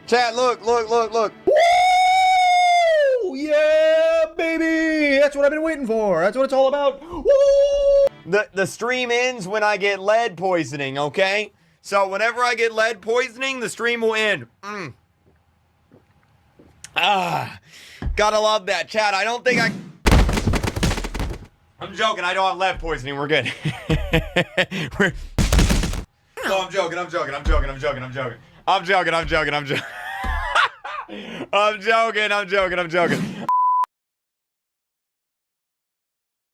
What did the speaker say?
Chat, look. Woo! Yeah, baby! That's what I've been waiting for. That's what it's all about. Woo! The stream ends when I get lead poisoning, okay? So whenever I get lead poisoning, the stream will end. Gotta love that. Chat, I don't think I'm joking. I don't have lead poisoning. We're good. No, I'm joking. I'm joking.